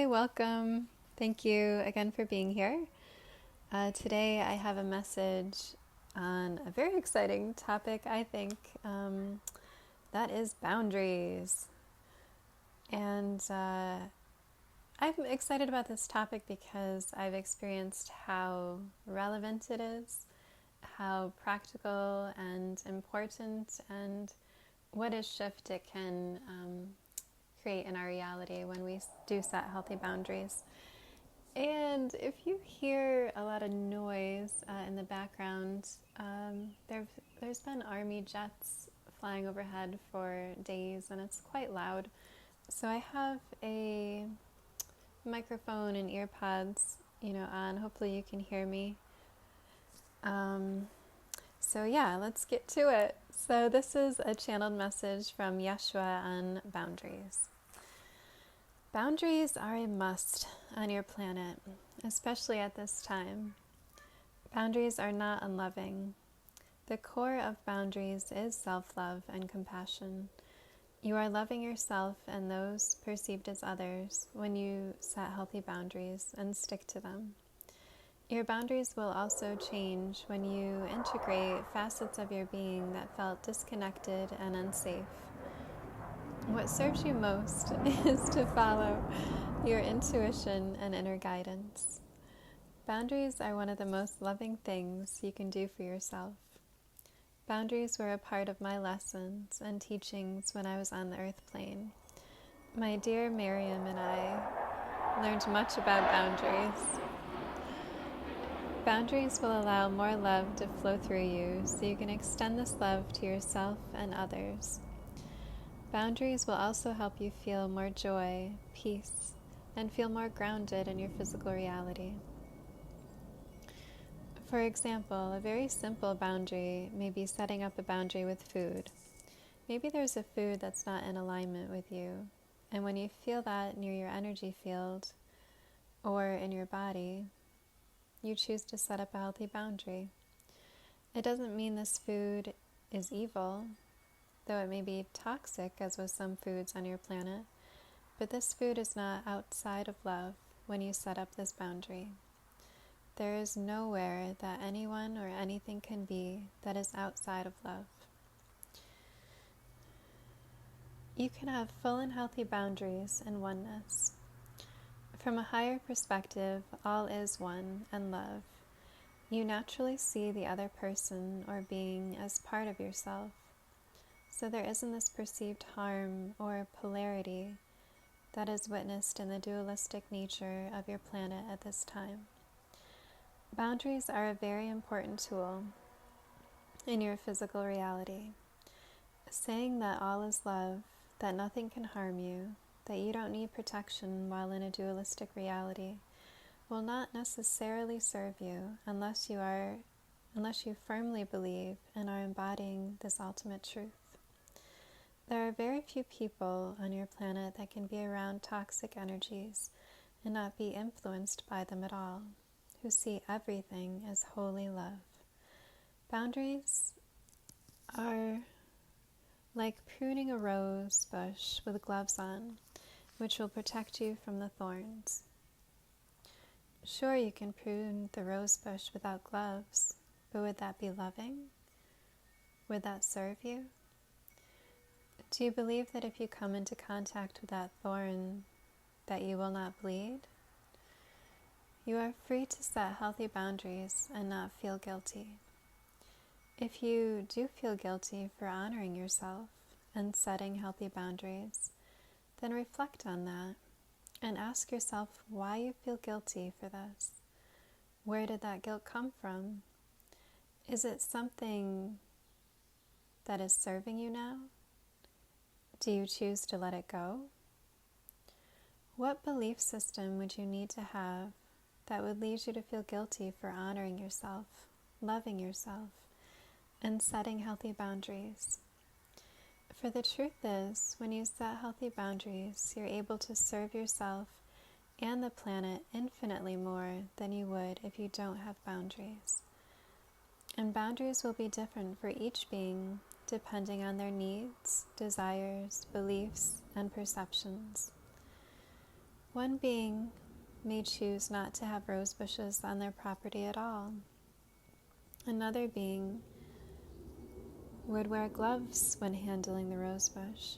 Hi, welcome. Thank you again for being here. Today I have a message on a very exciting topic, I think, that is boundaries. And I'm excited about this topic because I've experienced how relevant it is, how practical and important, and what a shift it can create in our reality when we do set healthy boundaries. And if you hear a lot of noise in the background, there's been army jets flying overhead for days, and it's quite loud. So I have a microphone and ear pods, on. Hopefully you can hear me. So yeah, let's get to it. So this is a channeled message from Yeshua on boundaries. Boundaries are a must on your planet, especially at this time. Boundaries are not unloving. The core of boundaries is self-love and compassion. You are loving yourself and those perceived as others when you set healthy boundaries and stick to them. Your boundaries will also change when you integrate facets of your being that felt disconnected and unsafe. What serves you most is to follow your intuition and inner guidance. Boundaries are one of the most loving things you can do for yourself. Boundaries were a part of my lessons and teachings when I was on the earth plane. My dear Miriam and I learned much about boundaries. Boundaries will allow more love to flow through you so you can extend this love to yourself and others. Boundaries will also help you feel more joy, peace, and feel more grounded in your physical reality. For example, a very simple boundary may be setting up a boundary with food. Maybe there's a food that's not in alignment with you, and when you feel that near your energy field or in your body, you choose to set up a healthy boundary. It doesn't mean this food is evil, though it may be toxic, as with some foods on your planet, but this food is not outside of love when you set up this boundary. There is nowhere that anyone or anything can be that is outside of love. You can have full and healthy boundaries in oneness. From a higher perspective, all is one and love. You naturally see the other person or being as part of yourself. So there isn't this perceived harm or polarity that is witnessed in the dualistic nature of your planet at this time. Boundaries are a very important tool in your physical reality. Saying that all is love, that nothing can harm you, that you don't need protection while in a dualistic reality, will not necessarily serve you unless you firmly believe and are embodying this ultimate truth. There are very few people on your planet that can be around toxic energies and not be influenced by them at all, who see everything as holy love. Boundaries are like pruning a rose bush with gloves on, which will protect you from the thorns. Sure, you can prune the rose bush without gloves, but would that be loving? Would that serve you? Do you believe that if you come into contact with that thorn, that you will not bleed? You are free to set healthy boundaries and not feel guilty. If you do feel guilty for honoring yourself and setting healthy boundaries, then reflect on that and ask yourself why you feel guilty for this. Where did that guilt come from? Is it something that is serving you now? Do you choose to let it go? What belief system would you need to have that would lead you to feel guilty for honoring yourself, loving yourself, and setting healthy boundaries? For the truth is, when you set healthy boundaries, you're able to serve yourself and the planet infinitely more than you would if you don't have boundaries. And boundaries will be different for each being depending on their needs, desires, beliefs, and perceptions. One being may choose not to have rose bushes on their property at all. Another being would wear gloves when handling the rose bush,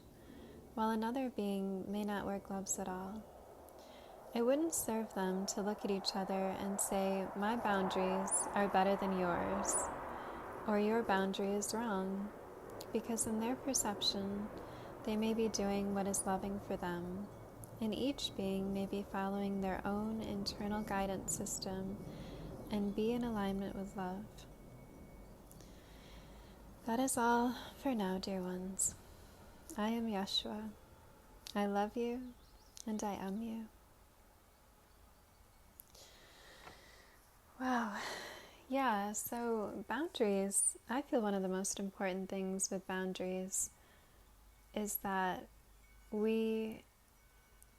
while another being may not wear gloves at all. It wouldn't serve them to look at each other and say, my boundaries are better than yours, or your boundary is wrong, because in their perception, they may be doing what is loving for them, and each being may be following their own internal guidance system and be in alignment with love. That is all for now, dear ones. I am Yeshua. I love you, and I am you. Wow. Yeah, so boundaries, I feel one of the most important things with boundaries is that we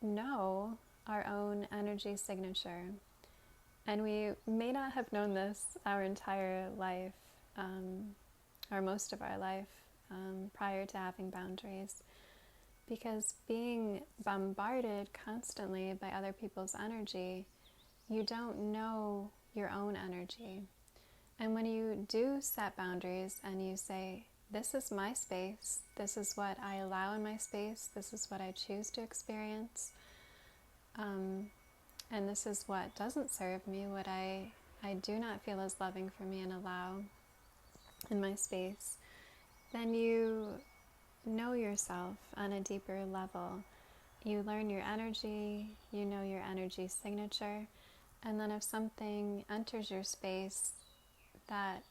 know our own energy signature. And we may not have known this our entire life, or most of our life, prior to having boundaries. Because being bombarded constantly by other people's energy, you don't know your own energy. And when you do set boundaries and you say, this is my space, this is what I allow in my space, this is what I choose to experience, and this is what doesn't serve me, what I do not feel is loving for me and allow in my space, then you know yourself on a deeper level. You learn your energy, you know your energy signature, and then if something enters your space that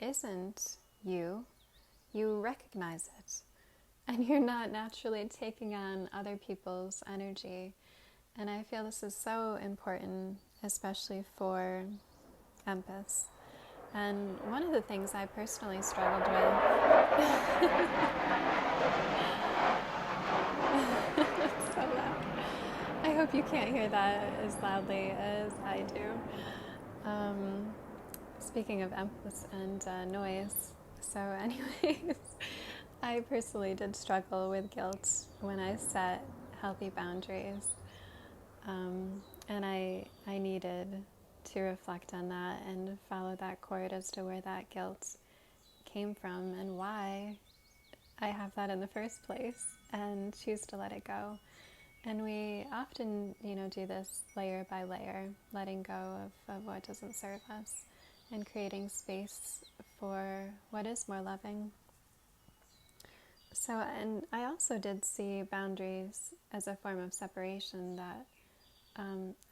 isn't you, you recognize it. And you're not naturally taking on other people's energy. And I feel this is so important, especially for empaths. And one of the things I personally struggled with so loud. I hope you can't hear that as loudly as I do. Speaking of empaths and noise, so anyways, I personally did struggle with guilt when I set healthy boundaries. And I needed to reflect on that and follow that chord as to where that guilt came from and why I have that in the first place, and choose to let it go. And we often, do this layer by layer, letting go of what doesn't serve us and creating space for what is more loving. So, and I also did see boundaries as a form of separation, that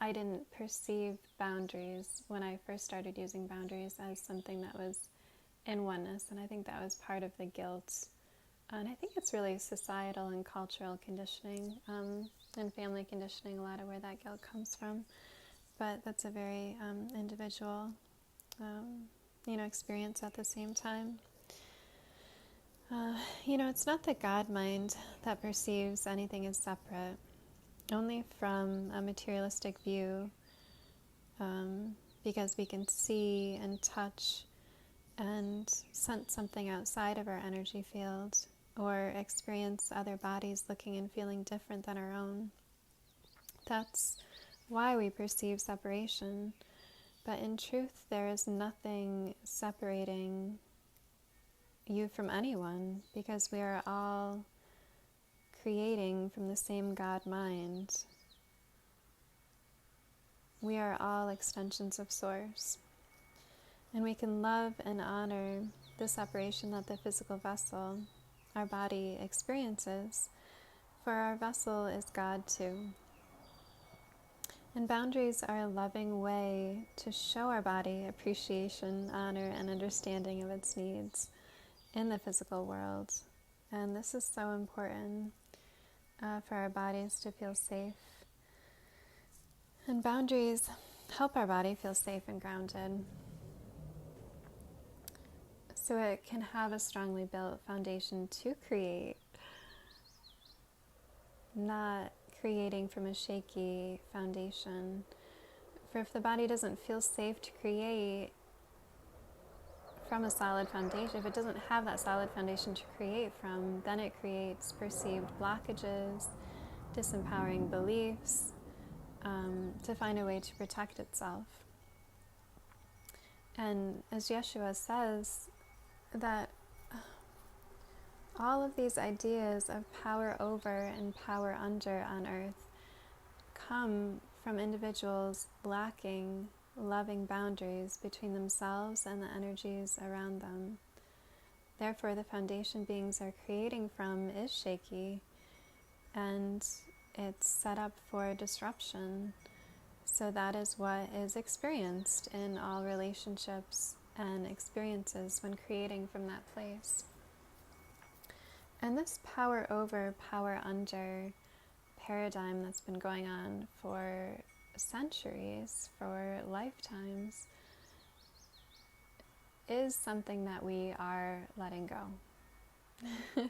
I didn't perceive boundaries when I first started using boundaries as something that was in oneness, and I think that was part of the guilt. And I think it's really societal and cultural conditioning and family conditioning, a lot of where that guilt comes from. But that's a very individual, experience at the same time. It's not the God mind that perceives anything as separate, only from a materialistic view, because we can see and touch and sense something outside of our energy field, or experience other bodies looking and feeling different than our own. That's why we perceive separation. But in truth, there is nothing separating you from anyone, because we are all creating from the same God mind. We are all extensions of Source. And we can love and honor the separation that the physical vessel, our body, experiences, for our vessel is God too. And boundaries are a loving way to show our body appreciation, honor, and understanding of its needs in the physical world. And this is so important for our bodies to feel safe. And boundaries help our body feel safe and grounded, so it can have a strongly built foundation to create, not creating from a shaky foundation. For if the body doesn't feel safe to create from a solid foundation, if it doesn't have that solid foundation to create from, then it creates perceived blockages, disempowering beliefs, to find a way to protect itself. And as Yeshua says, that all of these ideas of power over and power under on earth come from individuals lacking loving boundaries between themselves and the energies around them. Therefore, the foundation beings are creating from is shaky, and it's set up for disruption. So that is what is experienced in all relationships and experiences when creating from that place. And this power over, power under paradigm that's been going on for centuries, for lifetimes, is something that we are letting go.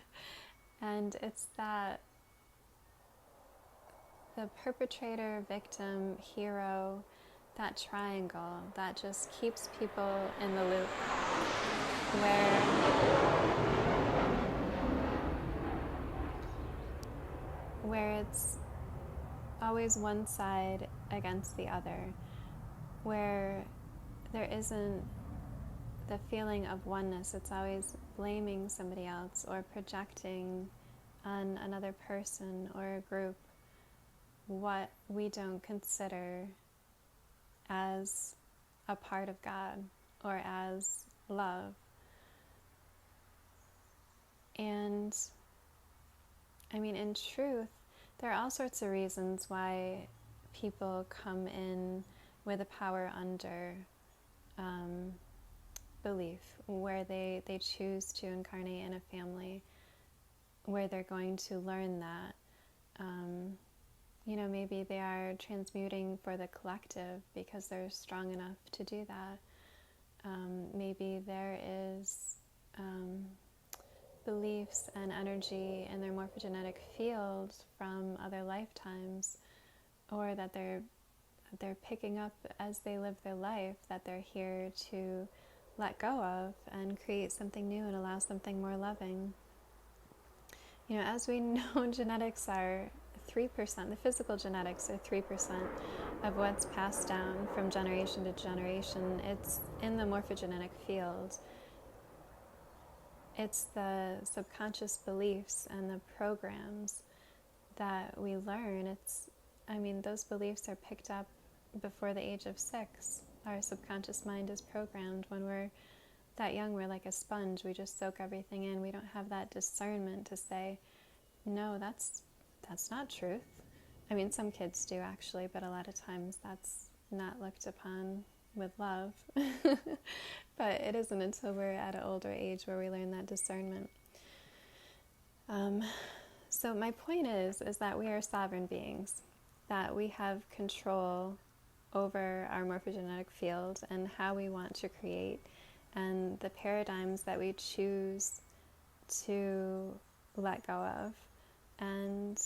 And it's that the perpetrator, victim, hero, that triangle that just keeps people in the loop, where it's always one side against the other, where there isn't the feeling of oneness. It's always blaming somebody else or projecting on another person or a group what we don't consider as a part of God or as love. And I mean, in truth, there are all sorts of reasons why people come in with a power under belief, where they choose to incarnate in a family, where they're going to learn that. Maybe they are transmuting for the collective because they're strong enough to do that. Maybe there is beliefs and energy in their morphogenetic field from other lifetimes, or that they're picking up as they live their life, that they're here to let go of and create something new and allow something more loving. As we know, genetics are 3%, the physical genetics are 3% of what's passed down from generation to generation. It's in the morphogenetic field. It's the subconscious beliefs and the programs that we learn. Those beliefs are picked up before the age of 6. Our subconscious mind is programmed. When we're that young, we're like a sponge. We just soak everything in. We don't have that discernment to say, no, that's not truth. Some kids do actually, but a lot of times that's not looked upon with love. But it isn't until we're at an older age where we learn that discernment. So my point is that we are sovereign beings, that we have control over our morphogenetic field and how we want to create, and the paradigms that we choose to let go of, and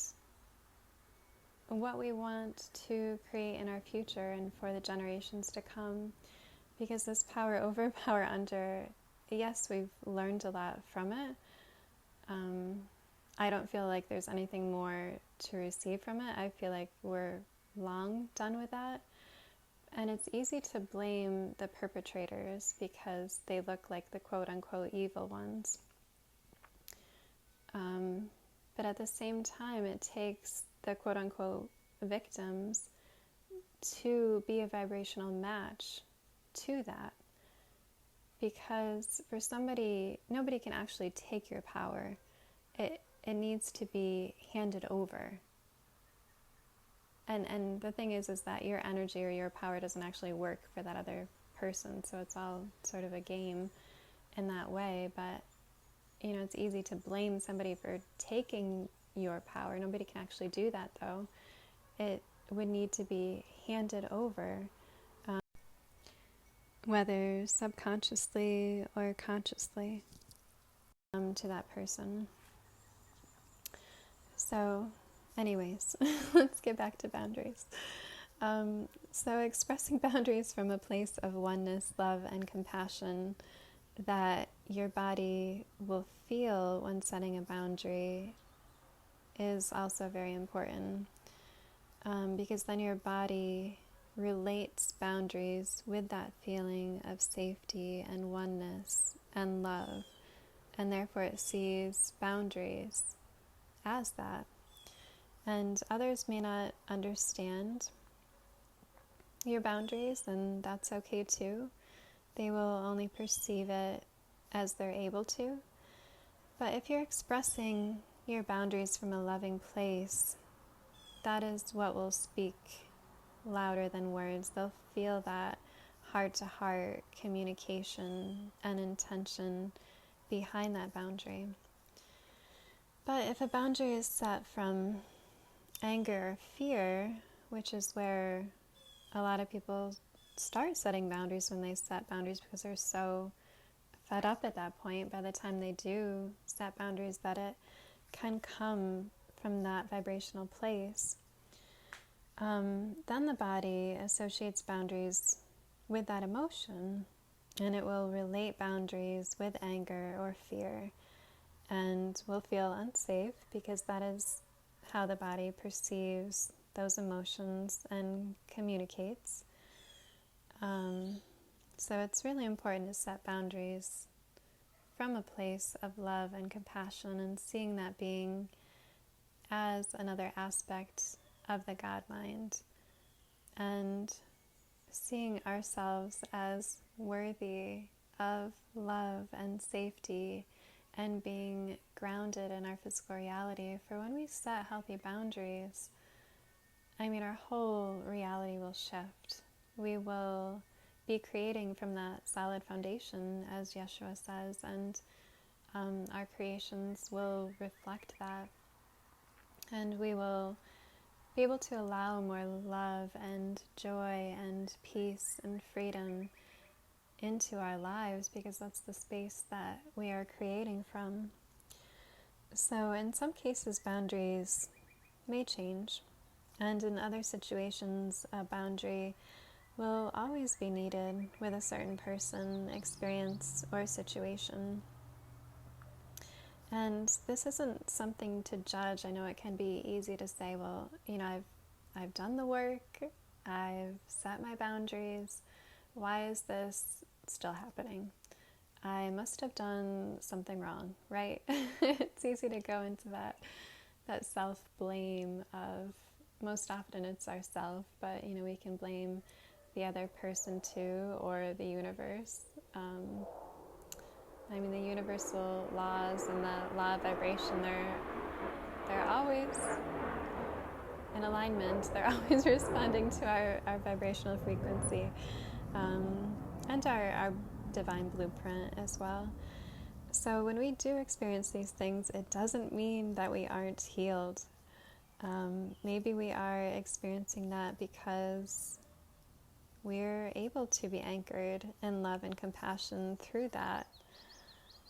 what we want to create in our future and for the generations to come. Because this power over, power under, yes, we've learned a lot from it. I don't feel like there's anything more to receive from it. I feel like we're long done with that. And it's easy to blame the perpetrators because they look like the quote-unquote evil ones. But at the same time, it takes the quote-unquote victims to be a vibrational match to that. Because for somebody, nobody can actually take your power. It needs to be handed over. And the thing is that your energy or your power doesn't actually work for that other person. So it's all sort of a game in that way. But, it's easy to blame somebody for taking your power. Nobody can actually do that, though. It would need to be handed over, whether subconsciously or consciously, to that person. So, anyways, let's get back to boundaries. So expressing boundaries from a place of oneness, love, and compassion that your body will feel when setting a boundary is also very important. because then your body relates boundaries with that feeling of safety and oneness and love, and therefore it sees boundaries as that. And others may not understand your boundaries, and that's okay too. They will only perceive it as they're able to. But if you're expressing your boundaries from a loving place, that is what will speak louder than words. They'll feel that heart-to-heart communication and intention behind that boundary. But if a boundary is set from anger or fear, which is where a lot of people start setting boundaries when they set boundaries because they're so fed up at that point, by the time they do set boundaries, that it can come from that vibrational place. Then the body associates boundaries with that emotion, and it will relate boundaries with anger or fear, and will feel unsafe because that is how the body perceives those emotions and communicates. So it's really important to set boundaries from a place of love and compassion, and seeing that being as another aspect of the God mind, and seeing ourselves as worthy of love and safety and being grounded in our physical reality. For when we set healthy boundaries, our whole reality will shift. We will be creating from that solid foundation, as Yeshua says, and our creations will reflect that. And we will be able to allow more love and joy and peace and freedom into our lives, because that's the space that we are creating from. So in some cases, boundaries may change, and in other situations, a boundary will always be needed with a certain person, experience, or situation. And this isn't something to judge. I know it can be easy to say, well, I've done the work, I've set my boundaries, why is this still happening? I must have done something wrong, right? It's easy to go into that self-blame of, most often it's ourself, but we can blame the other person too, or the universe. The universal laws and the law of vibration, they're always in alignment. They're always responding to our vibrational frequency, and our divine blueprint as well. So when we do experience these things, it doesn't mean that we aren't healed. Maybe we are experiencing that because we're able to be anchored in love and compassion through that.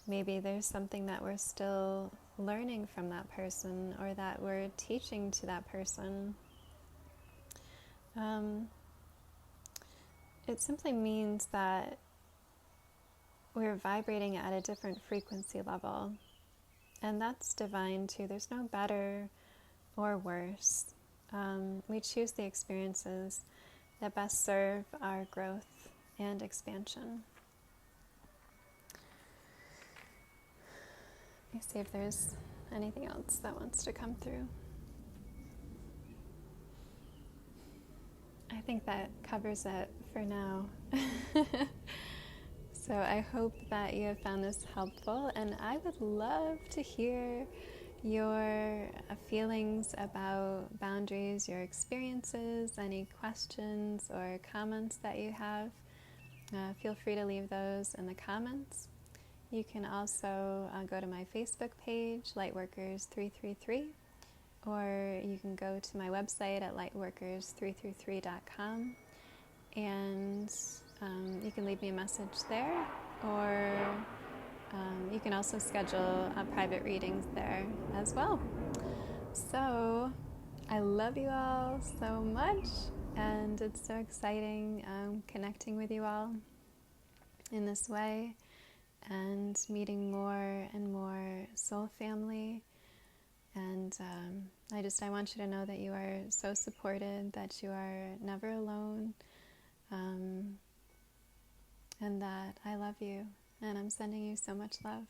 Maybe there's something that we're still learning from that person, or that we're teaching to that person. It simply means that we're vibrating at a different frequency level, and that's divine too. There's no better or worse. We choose the experiences that best serve our growth and expansion. Let me see if there's anything else that wants to come through. I think that covers it for now. So I hope that you have found this helpful, and I would love to hear your feelings about boundaries, your experiences, any questions or comments that you have. Feel free to leave those in the comments. You can also go to my Facebook page, Lightworkers333, or you can go to my website at lightworkers333.com, and you can leave me a message there, or you can also schedule private readings there as well. So I love you all so much, and it's so exciting connecting with you all in this way, and meeting more and more soul family, and I want you to know that you are so supported, that you are never alone, and that I love you, and I'm sending you so much love.